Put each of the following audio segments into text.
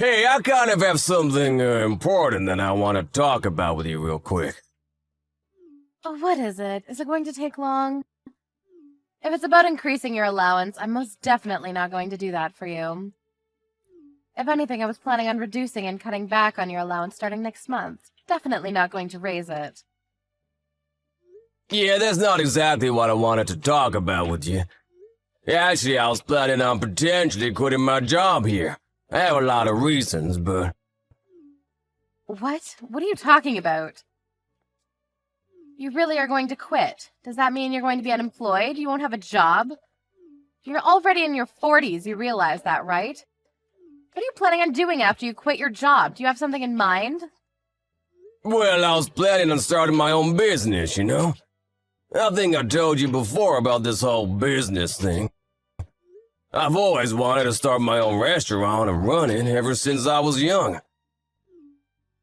Hey, I kind of have something important that I want to talk about with you real quick. Oh, what is it? Is it going to take long? If it's about increasing your allowance, I'm most definitely not going to do that for you. If anything, I was planning on reducing and cutting back on your allowance starting next month. Definitely not going to raise it. Yeah, that's not exactly what I wanted to talk about with you. Actually, I was planning on potentially quitting my job here. I have a lot of reasons, but... What? What are you talking about? You really are going to quit? Does that mean you're going to be unemployed? You won't have a job? You're already in your 40s, you realize that, right? What are you planning on doing after you quit your job? Do you have something in mind? Well, I was planning on starting my own business, you know? I think I told you before about this whole business thing. I've always wanted to start my own restaurant and run it ever since I was young.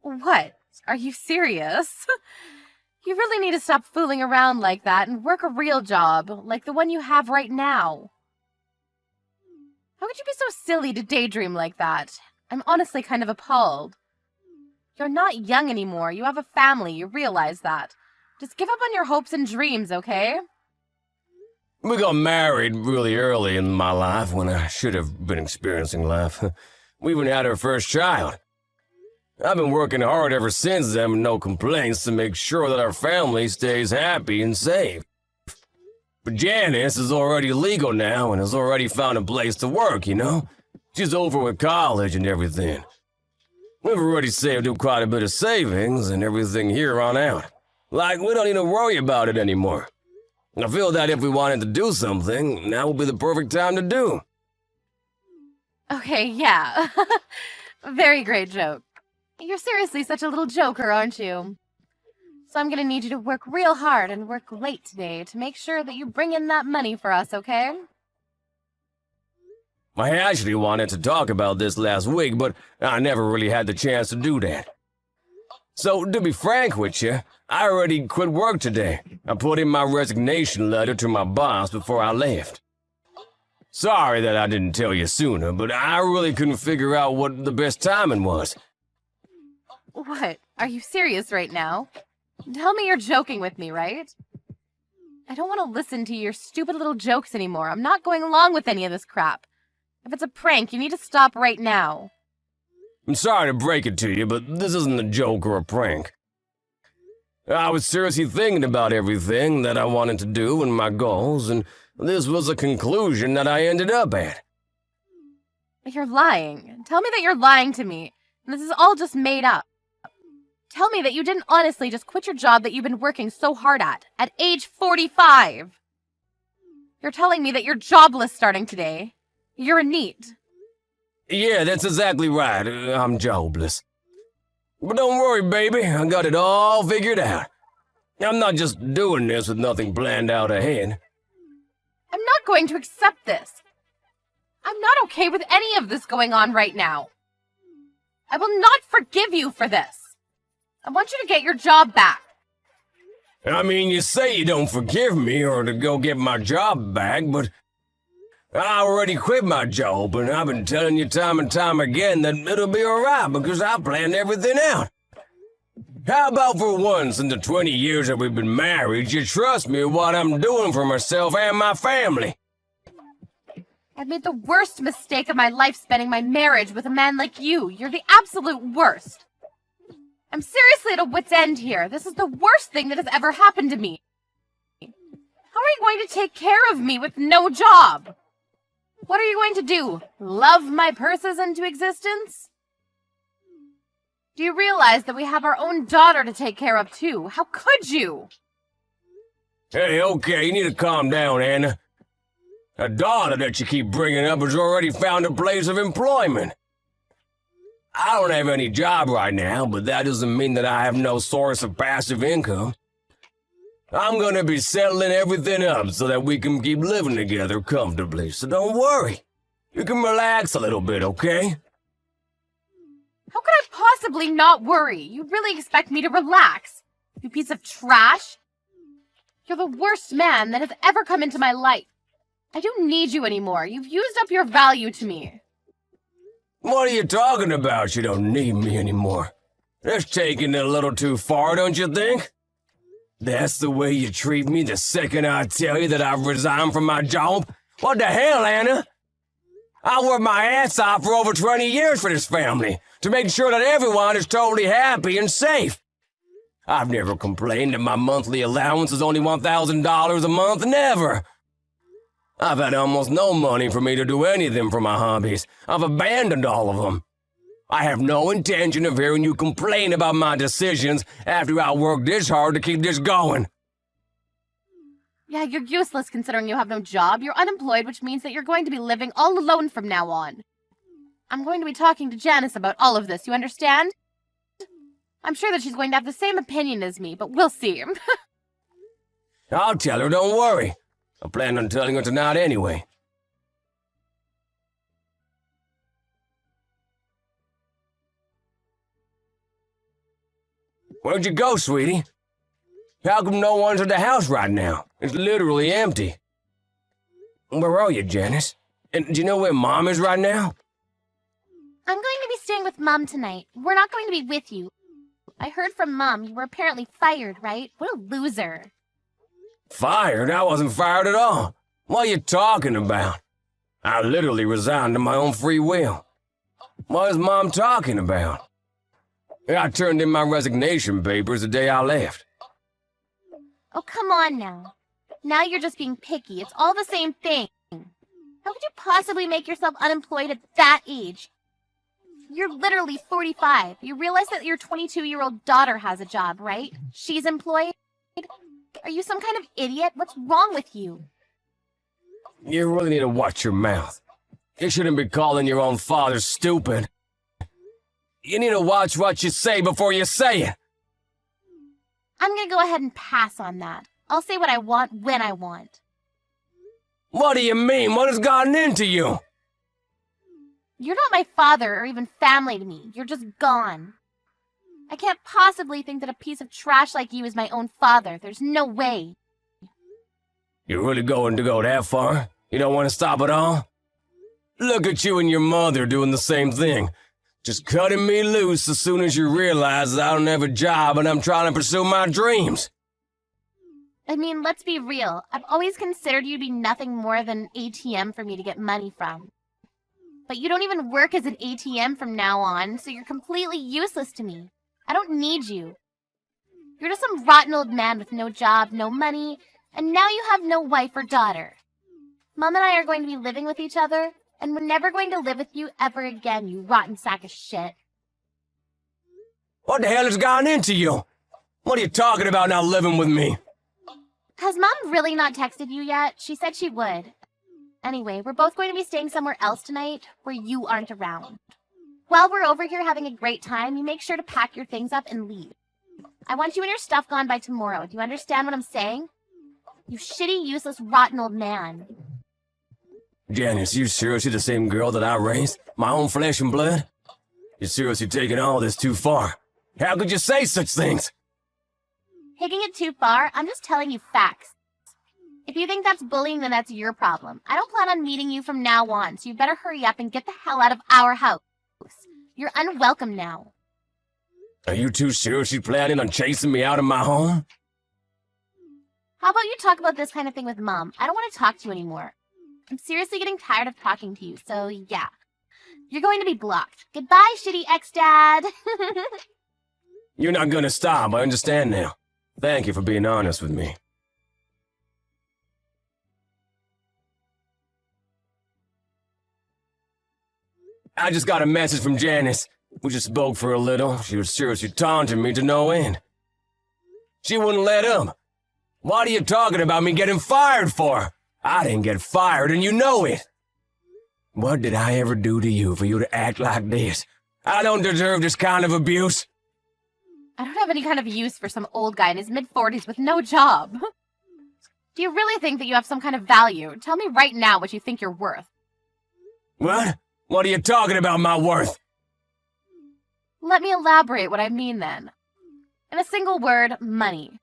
What? Are you serious? You really need to stop fooling around like that and work a real job, like the one you have right now. How could you be so silly to daydream like that? I'm honestly kind of appalled. You're not young anymore. You have a family. You realize that. Just give up on your hopes and dreams, okay? We got married really early in my life when I should have been experiencing life. We even had our first child. I've been working hard ever since then with no complaints to make sure that our family stays happy and safe. But Janice is already legal now and has already found a place to work, you know? She's over with college and everything. We've already saved up quite a bit of savings and everything here on out. Like, we don't need to worry about it anymore. I feel that if we wanted to do something, now would be the perfect time to do. Okay, yeah. Very great joke. You're seriously such a little joker, aren't you? So I'm gonna need you to work real hard and work late today to make sure that you bring in that money for us, okay? I actually wanted to talk about this last week, but I never really had the chance to do that. So, to be frank with you, I already quit work today. I put in my resignation letter to my boss before I left. Sorry that I didn't tell you sooner, but I really couldn't figure out what the best timing was. What? Are you serious right now? Tell me you're joking with me, right? I don't want to listen to your stupid little jokes anymore. I'm not going along with any of this crap. If it's a prank, you need to stop right now. I'm sorry to break it to you, but this isn't a joke or a prank. I was seriously thinking about everything that I wanted to do and my goals, and this was a conclusion that I ended up at. You're lying. Tell me that you're lying to me, and this is all just made up. Tell me that you didn't honestly just quit your job that you've been working so hard at age 45. You're telling me that you're jobless starting today. You're a NEET. Yeah, that's exactly right. I'm jobless. But don't worry, baby. I got it all figured out. I'm not just doing this with nothing planned out ahead. I'm not going to accept this. I'm not okay with any of this going on right now. I will not forgive you for this. I want you to get your job back. I mean, you say you don't forgive me or to go get my job back, but I already quit my job, and I've been telling you time and time again that it'll be alright because I planned everything out. How about for once in the 20 years that we've been married, you trust me with what I'm doing for myself and my family? I've made the worst mistake of my life spending my marriage with a man like you. You're the absolute worst. I'm seriously at a wit's end here. This is the worst thing that has ever happened to me. How are you going to take care of me with no job? What are you going to do? Love my purses into existence? Do you realize that we have our own daughter to take care of too? How could you? Hey, okay, you need to calm down, Anna. A daughter that you keep bringing up has already found a place of employment. I don't have any job right now, but that doesn't mean that I have no source of passive income. I'm gonna be settling everything up so that we can keep living together comfortably, so don't worry. You can relax a little bit, okay? How could I possibly not worry? You really expect me to relax? You piece of trash? You're the worst man that has ever come into my life. I don't need you anymore. You've used up your value to me. What are you talking about? You don't need me anymore. That's taking it a little too far, don't you think? That's the way you treat me the second I tell you that I've resigned from my job? What the hell, Anna? I worked my ass off for over 20 years for this family, to make sure that everyone is totally happy and safe. I've never complained that my monthly allowance is only $1,000 a month, never. I've had almost no money for me to do anything for my hobbies. I've abandoned all of them. I have no intention of hearing you complain about my decisions after I worked this hard to keep this going. Yeah, you're useless considering you have no job. You're unemployed, which means that you're going to be living all alone from now on. I'm going to be talking to Janice about all of this, you understand? I'm sure that she's going to have the same opinion as me, but we'll see. I'll tell her, don't worry. I plan on telling her tonight anyway. Where'd you go, sweetie? How come no one's at the house right now? It's literally empty. Where are you, Janice? And do you know where Mom is right now? I'm going to be staying with Mom tonight. We're not going to be with you. I heard from Mom you were apparently fired, right? What a loser. Fired? I wasn't fired at all. What are you talking about? I literally resigned of my own free will. What is Mom talking about? I turned in my resignation papers the day I left. Oh, come on now. Now you're just being picky. It's all the same thing. How could you possibly make yourself unemployed at that age? You're literally 45. You realize that your 22-year-old daughter has a job, right? She's employed? Are you some kind of idiot? What's wrong with you? You really need to watch your mouth. You shouldn't be calling your own father stupid. You need to watch what you say before you say it. I'm gonna go ahead and pass on that. I'll say what I want when I want. What do you mean? What has gotten into you? You're not my father or even family to me. You're just gone. I can't possibly think that a piece of trash like you is my own father. There's no way. You're really going to go that far? You don't want to stop at all? Look at you and your mother doing the same thing. Just cutting me loose as soon as you realize that I don't have a job and I'm trying to pursue my dreams. I mean, let's be real. I've always considered you to be nothing more than an ATM for me to get money from. But you don't even work as an ATM from now on, so you're completely useless to me. I don't need you. You're just some rotten old man with no job, no money, and now you have no wife or daughter. Mom and I are going to be living with each other, and we're never going to live with you ever again, you rotten sack of shit. What the hell has gotten into you? What are you talking about not living with me? Has Mom really not texted you yet? She said she would. Anyway, we're both going to be staying somewhere else tonight where you aren't around. While we're over here having a great time, you make sure to pack your things up and leave. I want you and your stuff gone by tomorrow. Do you understand what I'm saying? You shitty, useless, rotten old man. Janice, you seriously the same girl that I raised? My own flesh and blood? You're seriously taking all this too far. How could you say such things? Taking it too far? I'm just telling you facts. If you think that's bullying, then that's your problem. I don't plan on meeting you from now on, so you better hurry up and get the hell out of our house. You're unwelcome now. Are you two seriously planning on chasing me out of my home? How about you talk about this kind of thing with Mom? I don't want to talk to you anymore. I'm seriously getting tired of talking to you, so yeah. You're going to be blocked. Goodbye, shitty ex-dad. You're not gonna stop, I understand now. Thank you for being honest with me. I just got a message from Janice. We just spoke for a little. She was seriously taunting me to no end. She wouldn't let up. What are you talking about me getting fired for? I didn't get fired, and you know it. What did I ever do to you for you to act like this? I don't deserve this kind of abuse. I don't have any kind of use for some old guy in his mid-40s with no job. Do you really think that you have some kind of value? Tell me right now what you think you're worth. What? What are you talking about, my worth? Let me elaborate what I mean then. In a single word, money.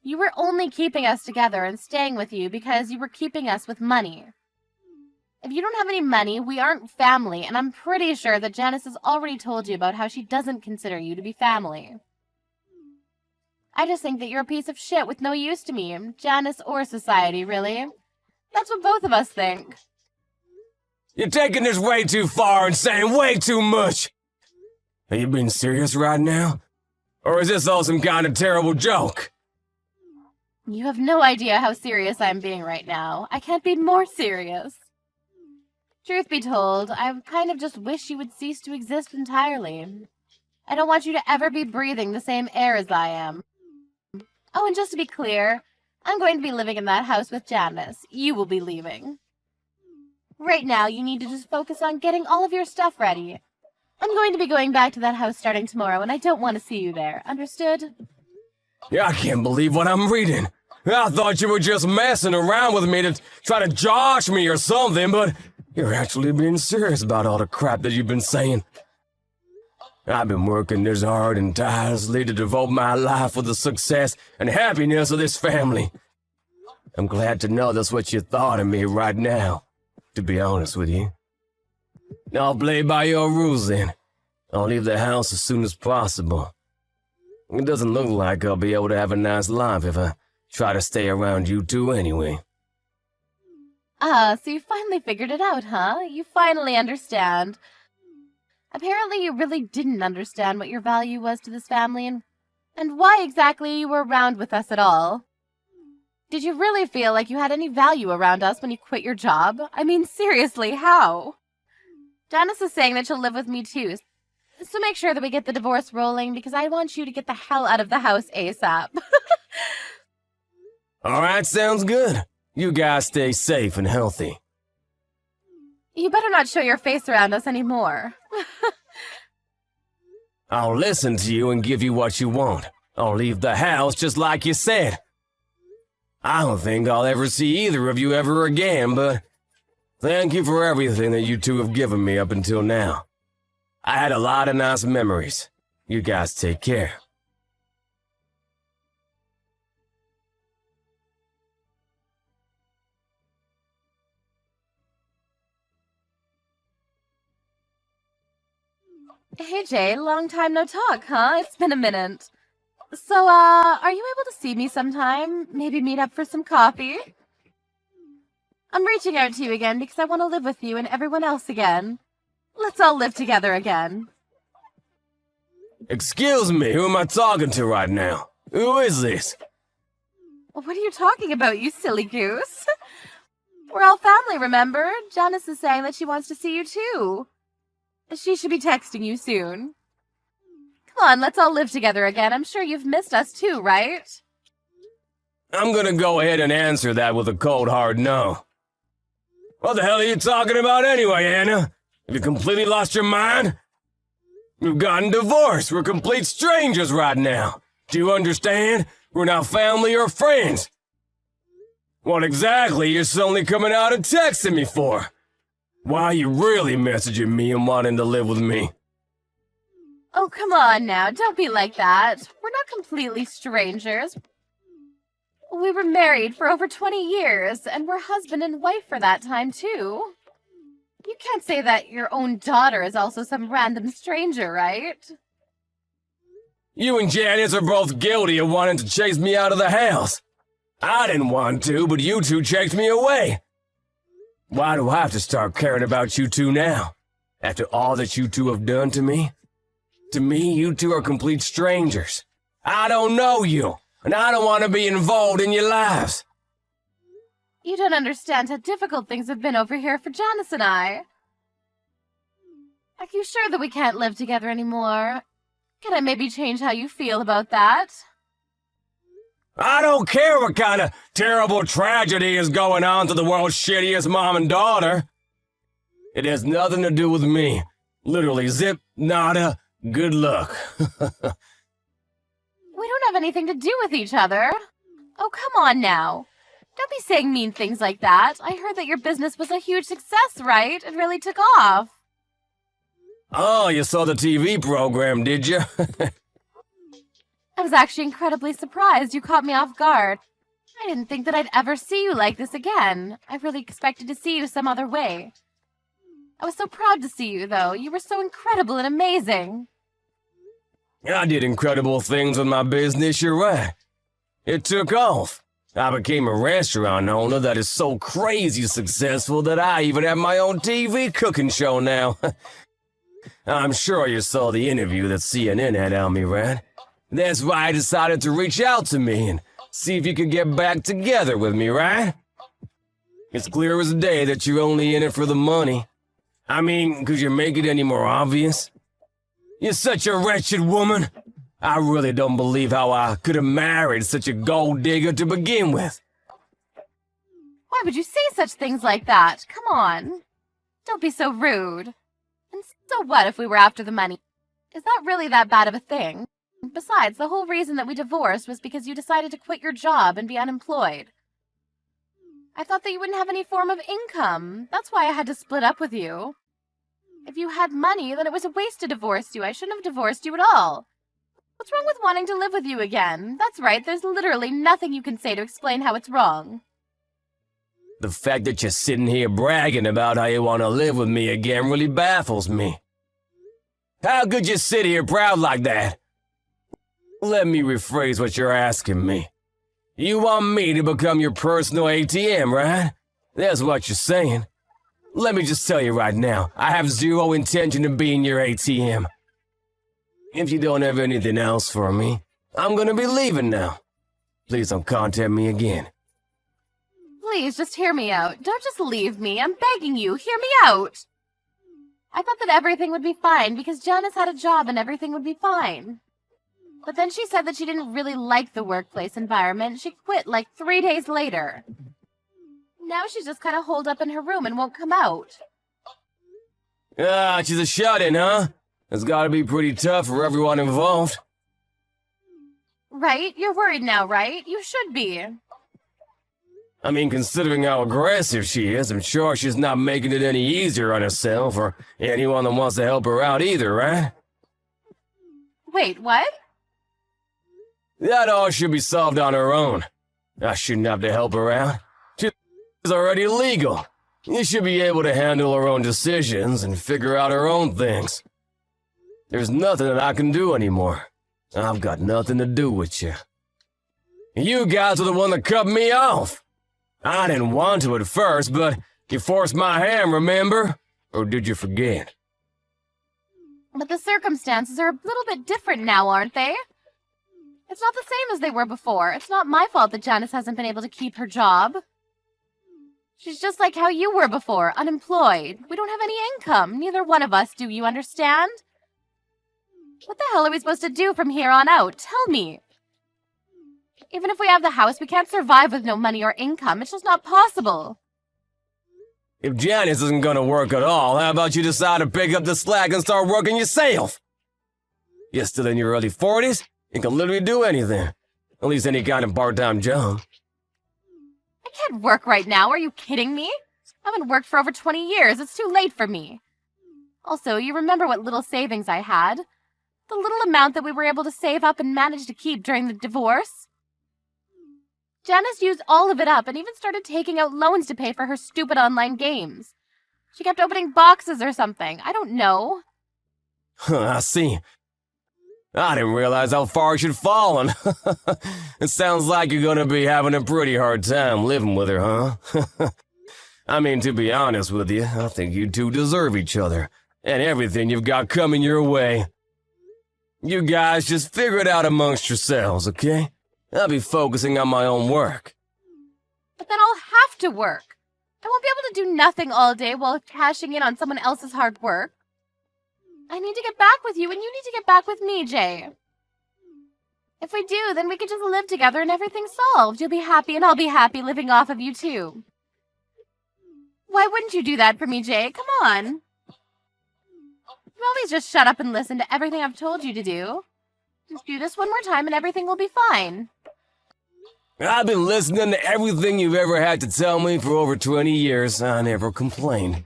You were only keeping us together and staying with you because you were keeping us with money. If you don't have any money, we aren't family, and I'm pretty sure that Janice has already told you about how she doesn't consider you to be family. I just think that you're a piece of shit with no use to me, Janice or society, really. That's what both of us think. You're taking this way too far and saying way too much. Are you being serious right now? Or is this all some kind of terrible joke? You have no idea how serious I'm being right now. I can't be more serious. Truth be told, I kind of just wish you would cease to exist entirely. I don't want you to ever be breathing the same air as I am. Oh, and just to be clear, I'm going to be living in that house with Janice. You will be leaving. Right now, you need to just focus on getting all of your stuff ready. I'm going to be going back to that house starting tomorrow, and I don't want to see you there. Understood? Yeah, I can't believe what I'm reading. I thought you were just messing around with me to try to josh me or something, but you're actually being serious about all the crap that you've been saying. I've been working this hard and tirelessly to devote my life for the success and happiness of this family. I'm glad to know that's what you thought of me right now, to be honest with you. I'll play by your rules then. I'll leave the house as soon as possible. It doesn't look like I'll be able to have a nice life if I try to stay around you two anyway. Ah, so you finally figured it out, huh? You finally understand. Apparently you really didn't understand what your value was to this family and why exactly you were around with us at all. Did you really feel like you had any value around us when you quit your job? I mean, seriously, how? Janice is saying that she'll live with me too, so make sure that we get the divorce rolling because I want you to get the hell out of the house ASAP. Alright, sounds good. You guys stay safe and healthy. You better not show your face around us anymore. I'll listen to you and give you what you want. I'll leave the house just like you said. I don't think I'll ever see either of you ever again, but thank you for everything that you two have given me up until now. I had a lot of nice memories. You guys take care. Hey Jay, long time no talk, huh? It's been a minute. So, are you able to see me sometime? Maybe meet up for some coffee? I'm reaching out to you again because I want to live with you and everyone else again. Let's all live together again. Excuse me, who am I talking to right now? Who is this? What are you talking about, you silly goose? We're all family, remember? Janice is saying that she wants to see you too. She should be texting you soon. Come on, let's all live together again. I'm sure you've missed us too, right? I'm gonna go ahead and answer that with a cold hard no. What the hell are you talking about anyway, Anna? Have you completely lost your mind? We've gotten divorced. We're complete strangers right now. Do you understand? We're not family or friends. What exactly are you suddenly coming out and texting me for? Why are you really messaging me and wanting to live with me? Oh, come on now. Don't be like that. We're not completely strangers. We were married for over 20 years, and we're husband and wife for that time, too. You can't say that your own daughter is also some random stranger, right? You and Janice are both guilty of wanting to chase me out of the house. I didn't want to, but you two chased me away. Why do I have to start caring about you two now? After all that you two have done to me? To me, you two are complete strangers. I don't know you, and I don't want to be involved in your lives. You don't understand how difficult things have been over here for Janice and I. Are you sure that we can't live together anymore? Can I maybe change how you feel about that? I don't care what kind of terrible tragedy is going on to the world's shittiest mom and daughter. It has nothing to do with me. Literally zip, nada, good luck. We don't have anything to do with each other. Oh, come on now. Don't be saying mean things like that. I heard that your business was a huge success, right? It really took off. Oh, you saw the TV program, did you? I was actually incredibly surprised. You caught me off guard. I didn't think that I'd ever see you like this again. I really expected to see you some other way. I was so proud to see you, though. You were so incredible and amazing. I did incredible things with my business, you're right. It took off. I became a restaurant owner that is so crazy successful that I even have my own TV cooking show now. I'm sure you saw the interview that CNN had on me, right? That's why I decided to reach out to me and see if you could get back together with me, right? It's clear as day that you're only in it for the money. I mean, could you make it any more obvious? You're such a wretched woman. I really don't believe how I could have married such a gold digger to begin with. Why would you say such things like that? Come on. Don't be so rude. And so what if we were after the money? Is that really that bad of a thing? Besides, the whole reason that we divorced was because you decided to quit your job and be unemployed. I thought that you wouldn't have any form of income. That's why I had to split up with you. If you had money, then it was a waste to divorce you. I shouldn't have divorced you at all. What's wrong with wanting to live with you again? That's right, there's literally nothing you can say to explain how it's wrong. The fact that you're sitting here bragging about how you want to live with me again really baffles me. How could you sit here proud like that? Let me rephrase what you're asking me. You want me to become your personal ATM, right? That's what you're saying. Let me just tell you right now, I have zero intention of being your ATM. If you don't have anything else for me, I'm gonna be leaving now. Please don't contact me again. Please, just hear me out. Don't just leave me. I'm begging you. Hear me out. I thought that everything would be fine because Janice had a job and everything would be fine. But then she said that she didn't really like the workplace environment. She quit like 3 days later. Now she's just kind of holed up in her room and won't come out. She's a shut-in, huh? It's gotta be pretty tough for everyone involved. Right? You're worried now, right? You should be. I mean, considering how aggressive she is, I'm sure she's not making it any easier on herself or anyone that wants to help her out either, right? Wait, what? That all should be solved on her own. I shouldn't have to help her out. She's already legal. You should be able to handle her own decisions and figure out her own things. There's nothing that I can do anymore. I've got nothing to do with you. You guys are the one that cut me off. I didn't want to at first, but you forced my hand, remember? Or did you forget? But the circumstances are a little bit different now, aren't they? It's not the same as they were before. It's not my fault that Janice hasn't been able to keep her job. She's just like how you were before, unemployed. We don't have any income. Neither one of us do, you understand? What the hell are we supposed to do from here on out? Tell me. Even if we have the house, we can't survive with no money or income. It's just not possible. If Janice isn't gonna work at all, how about you decide to pick up the slack and start working yourself? You're still in your early 40s? You can literally do anything. At least any kind of part-time job. I can't work right now. Are you kidding me? I haven't worked for over 20 years. It's too late for me. Also, you remember what little savings I had? The little amount that we were able to save up and manage to keep during the divorce? Janice used all of it up and even started taking out loans to pay for her stupid online games. She kept opening boxes or something. I don't know. I see. I didn't realize how far she'd fallen. It sounds like you're gonna be having a pretty hard time living with her, huh? I mean, to be honest with you, I think you two deserve each other, and everything you've got coming your way. You guys just figure it out amongst yourselves, okay? I'll be focusing on my own work. But then I'll have to work. I won't be able to do nothing all day while cashing in on someone else's hard work. I need to get back with you, and you need to get back with me, Jay. If we do, then we can just live together and everything's solved. You'll be happy, and I'll be happy living off of you, too. Why wouldn't you do that for me, Jay? Come on. You always just shut up and listen to everything I've told you to do. Just do this one more time, and everything will be fine. I've been listening to everything you've ever had to tell me for over 20 years. I never complained.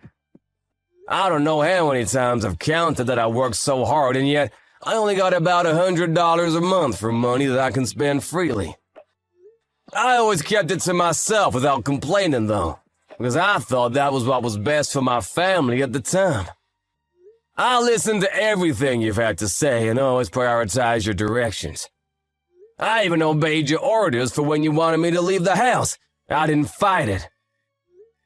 I don't know how many times I've counted that I worked so hard, and yet I only got about $100 a month for money that I can spend freely. I always kept it to myself without complaining, though, because I thought that was what was best for my family at the time. I listened to everything you've had to say and always prioritized your directions. I even obeyed your orders for when you wanted me to leave the house. I didn't fight it.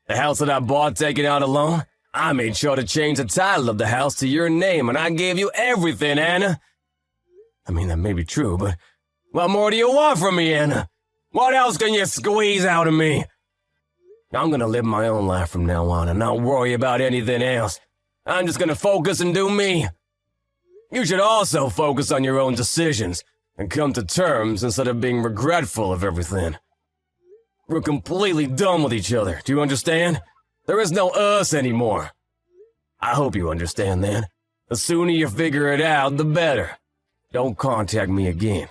The house that I bought taken out a loan, I made sure to change the title of the house to your name, and I gave you everything, Anna. I mean, that may be true, but what more do you want from me, Anna? What else can you squeeze out of me? I'm gonna live my own life from now on and not worry about anything else. I'm just gonna focus and do me. You should also focus on your own decisions and come to terms instead of being regretful of everything. We're completely done with each other, do you understand? There is no us anymore. I hope you understand that. The sooner you figure it out, the better. Don't contact me again.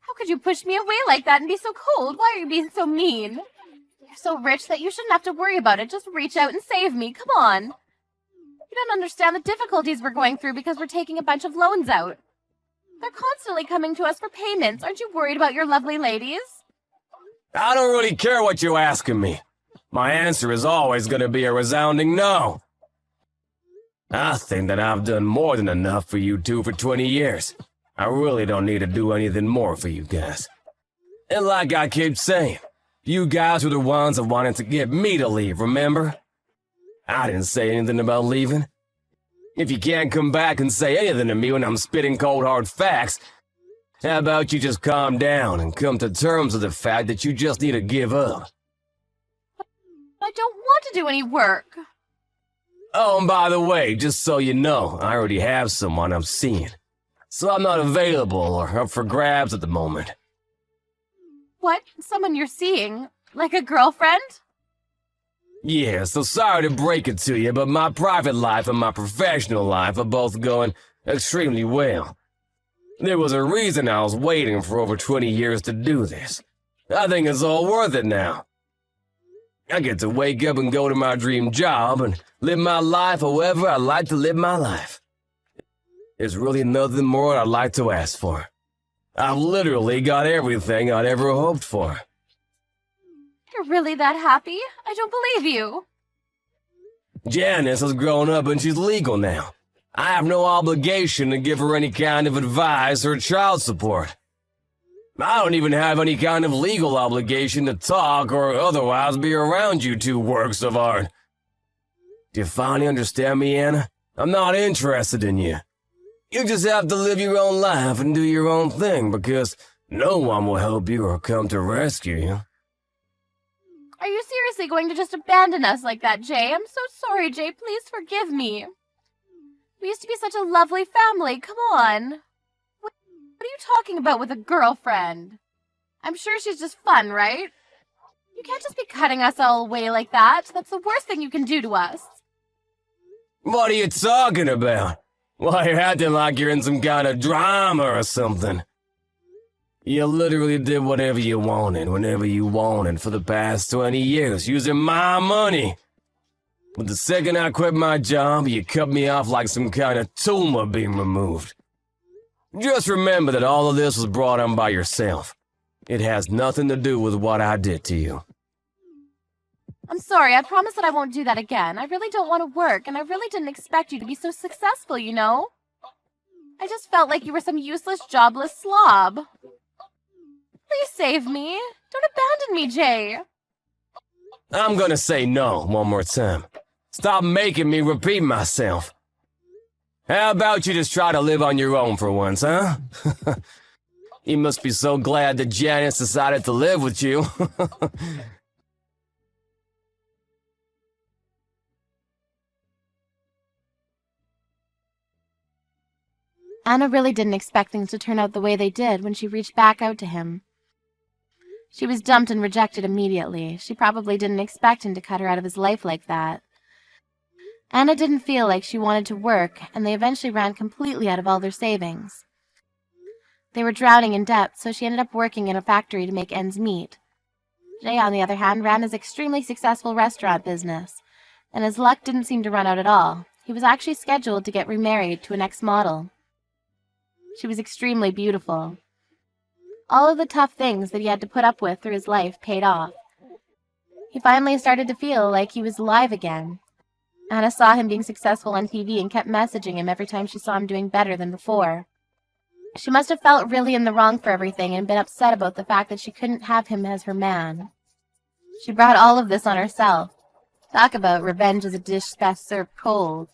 How could you push me away like that and be so cold? Why are you being so mean? You're so rich that you shouldn't have to worry about it. Just reach out and save me. Come on. You don't understand the difficulties we're going through because we're taking a bunch of loans out. They're constantly coming to us for payments. Aren't you worried about your lovely ladies? I don't really care what you're asking me. My answer is always going to be a resounding no. I think that I've done more than enough for you two for 20 years. I really don't need to do anything more for you guys. And like I keep saying, you guys were the ones that wanted to get me to leave, remember? I didn't say anything about leaving. If you can't come back and say anything to me when I'm spitting cold hard facts, how about you just calm down and come to terms with the fact that you just need to give up? I don't want to do any work. Oh, and by the way, just so you know, I already have someone I'm seeing. So I'm not available or up for grabs at the moment. What? Someone you're seeing? Like a girlfriend? Yeah, so sorry to break it to you, but my private life and my professional life are both going extremely well. There was a reason I was waiting for over 20 years to do this. I think it's all worth it now. I get to wake up and go to my dream job and live my life however I like to live my life. There's really nothing more I'd like to ask for. I've literally got everything I'd ever hoped for. You're really that happy? I don't believe you. Janice has grown up and she's legal now. I have no obligation to give her any kind of advice or child support. I don't even have any kind of legal obligation to talk or otherwise be around you two works of art. Do you finally understand me, Anna? I'm not interested in you. You just have to live your own life and do your own thing because no one will help you or come to rescue you. Are you seriously going to just abandon us like that, Jay? I'm so sorry, Jay. Please forgive me. We used to be such a lovely family. Come on. What are you talking about with a girlfriend? I'm sure she's just fun, right? You can't just be cutting us all away like that. That's the worst thing you can do to us. What are you talking about? Why, you're acting like you're in some kind of drama or something. You literally did whatever you wanted, whenever you wanted for the past 20 years, using my money. But the second I quit my job, you cut me off like some kind of tumor being removed. Just remember that all of this was brought on by yourself. It has nothing to do with what I did to you. I'm sorry, I promise that I won't do that again. I really don't want to work, and I really didn't expect you to be so successful, you know? I just felt like you were some useless, jobless slob. Please save me. Don't abandon me, Jay. I'm gonna say no one more time. Stop making me repeat myself. How about you just try to live on your own for once, huh? You must be so glad that Janice decided to live with you. Anna really didn't expect things to turn out the way they did when she reached back out to him. She was dumped and rejected immediately. She probably didn't expect him to cut her out of his life like that. Anna didn't feel like she wanted to work, and they eventually ran completely out of all their savings. They were drowning in debt, so she ended up working in a factory to make ends meet. Jay, on the other hand, ran his extremely successful restaurant business, and his luck didn't seem to run out at all. He was actually scheduled to get remarried to an ex-model. She was extremely beautiful. All of the tough things that he had to put up with through his life paid off. He finally started to feel like he was alive again. Anna saw him being successful on TV and kept messaging him every time she saw him doing better than before. She must have felt really in the wrong for everything and been upset about the fact that she couldn't have him as her man. She brought all of this on herself. Talk about revenge as a dish best served cold.